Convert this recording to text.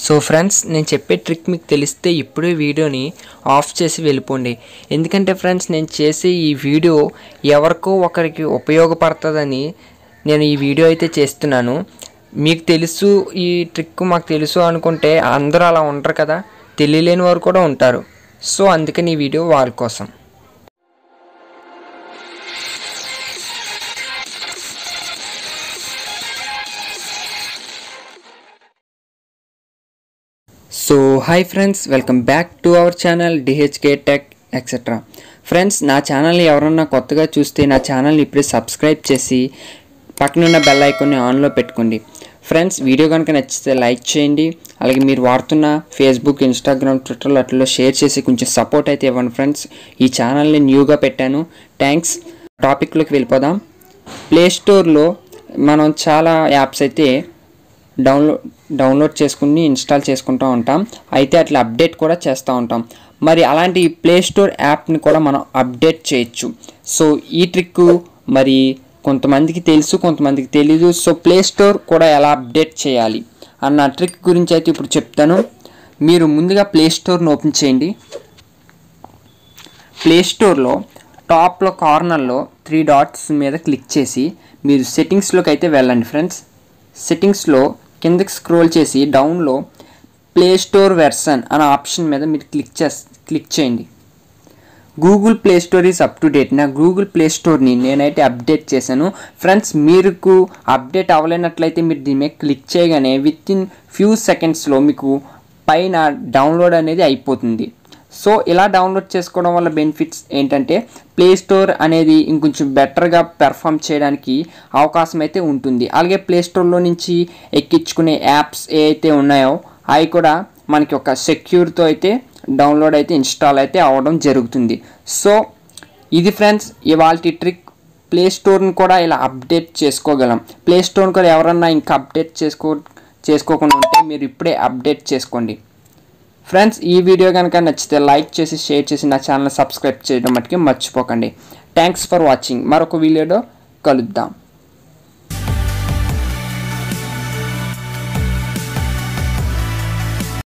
So friends, నేను చెప్పే trick మీకు తెలిస్తే ఇప్పుడే వీడియోని ఆఫ్ చేసి వెళ్ళిపోండి. ఎందుకంటే ఫ్రెండ్స్, నేను చేసే ఈ వీడియో ఎవరికో ఒకరికి ఉపయోగపడుతుందని నేను ఈ వీడియో అయితే చేస్తున్నాను. మీకు తెలుసు ఈ ట్రిక్ మాకు తెలుసు అనుకుంటే అందరూ అలా ఉండరు కదా, తెలియలేని వారు కూడా ఉంటారు. సో అందుకని ఈ వీడియో వాళ్ళ కోసం. So hi friends, welcome back to our channel డిహెచ్కే tech etcetera. Friends, నా ఛానల్ని ఎవరన్నా కొత్తగా చూస్తే నా ఛానల్ని ఇప్పుడే సబ్స్క్రైబ్ చేసి పక్కనున్న బెల్ ఐకాన్ని ఆన్లో పెట్టుకోండి. ఫ్రెండ్స్, వీడియో కనుక నచ్చితే లైక్ చేయండి. అలాగే మీరు వాడుతున్న ఫేస్బుక్, ఇన్స్టాగ్రామ్, ట్విట్టర్లో అట్లలో షేర్ చేసి కొంచెం సపోర్ట్ అయితే ఇవ్వండి ఫ్రెండ్స్. ఈ ఛానల్ని న్యూగా పెట్టాను. థ్యాంక్స్. టాపిక్లోకి వెళ్ళిపోదాం. ప్లేస్టోర్లో మనం చాలా యాప్స్ అయితే డౌన్లోడ్ చేసుకుని ఇన్స్టాల్ చేసుకుంటూ ఉంటాం. అయితే అట్లా అప్డేట్ కూడా చేస్తూ ఉంటాం. మరి అలాంటి ప్లేస్టోర్ యాప్ని కూడా మనం అప్డేట్ చేయొచ్చు. సో ఈ ట్రిక్ మరి కొంతమందికి తెలుసు, కొంతమందికి తెలీదు. సో ప్లేస్టోర్ కూడా ఎలా అప్డేట్ చేయాలి అన్న ట్రిక్ గురించి అయితే ఇప్పుడు చెప్తాను. మీరు ముందుగా ప్లేస్టోర్ని ఓపెన్ చేయండి. ప్లేస్టోర్లో టాప్లో కార్నర్లో 3 డాట్స్ మీద క్లిక్ చేసి మీరు సెట్టింగ్స్లోకి అయితే వెళ్ళండి ఫ్రెండ్స్. సెట్టింగ్స్లో కిందకి స్క్రోల్ చేసి డౌన్లో ప్లే స్టోర్ వెర్షన్ అనే ఆప్షన్ మీద మీరు క్లిక్ చేయండి. Google play store is up to date. నా గూగుల్ ప్లే స్టోర్ని నేనైతే అప్డేట్ చేశాను ఫ్రెండ్స్. మీకు అప్డేట్ అవ్వలేనట్లయితే మీరు దీని మీద క్లిక్ చేయగానే విత్ ఇన్ ఫ్యూ సెకండ్స్లో మీకు పైన డౌన్లోడ్ అనేది అయిపోతుంది. సో ఇలా డౌన్లోడ్ చేసుకోవడం వల్ల బెనిఫిట్స్ ఏంటంటే ప్లే స్టోర్ అనేది ఇంకొంచెం బెటర్గా పెర్ఫామ్ చేయడానికి అవకాశం అయితే ఉంటుంది. అలాగే ప్లే స్టోర్లో నుంచి ఎక్కించుకునే యాప్స్ ఏవైతే ఉన్నాయో అవి కూడా మనకి ఒక సెక్యూర్తో అయితే డౌన్లోడ్ అయితే ఇన్స్టాల్ అయితే అవ్వడం జరుగుతుంది. సో ఇది ఫ్రెండ్స్ ఇవాల్టి ట్రిక్. ప్లే స్టోర్ని కూడా ఇలా అప్డేట్ చేసుకోగలం. ప్లే స్టోర్ని కూడా ఎవరన్నా ఇంకా అప్డేట్ చేసుకోకుండా ఉంటే మీరు ఇప్పుడే అప్డేట్ చేసుకోండి. ఫ్రెండ్స్, ఈ వీడియో కనుక నచ్చితే లైక్ చేసి షేర్ చేసి నా ఛానల్ సబ్స్క్రైబ్ చేయడం మటుకే మర్చిపోకండి. Thanks for watching. మరొక వీడియోలో కలుద్దాం.